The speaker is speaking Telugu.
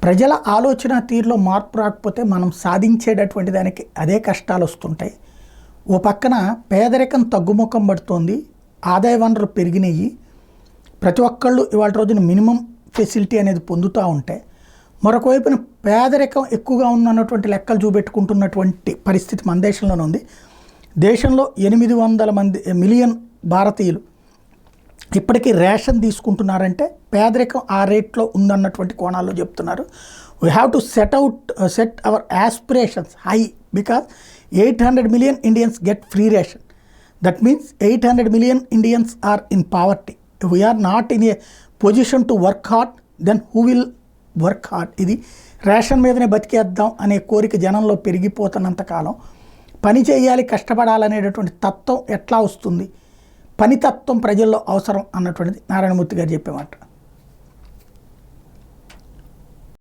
ప్రజల ఆలోచన తీరులో మార్పు రాకపోతే మనం సాధించేటటువంటి దానికి అదే కష్టాలు వస్తుంటాయి. ఓ పక్కన పేదరికం తగ్గుముఖం పడుతోంది, ఆదాయ వనరులు పెరిగినాయి, ప్రతి ఒక్కళ్ళు ఇవాళ రోజున మినిమం ఫెసిలిటీ అనేది పొందుతూ ఉంటే, మరొక వైపున పేదరికం ఎక్కువగా ఉందన్నటువంటి లెక్కలు చూపెట్టుకుంటున్నటువంటి పరిస్థితి మన దేశంలోనే ఉంది. దేశంలో 800 మిలియన్ భారతీయులు ఇప్పటికీ రేషన్ తీసుకుంటున్నారంటే పేదరికం ఆ రేట్లో ఉందన్నటువంటి కోణాల్లో చెప్తున్నారు. We have to set our aspirations high because 800 million Indians get free ration. That means 800 million Indians are in poverty. We're not in a position to work hard, then who will work hard? ఇది రేషన్ మీదనే బతికేద్దాం అనే కోరిక జనంలో పెరిగిపోతున్నంతకాలం పని చేయాలి, కష్టపడాలనేటటువంటి తత్వం ఎట్లా వస్తుంది? పనితత్వం ప్రజల్లో అవసరం అన్నటువంటిది నారాయణమూర్తి గారు చెప్పే మాట.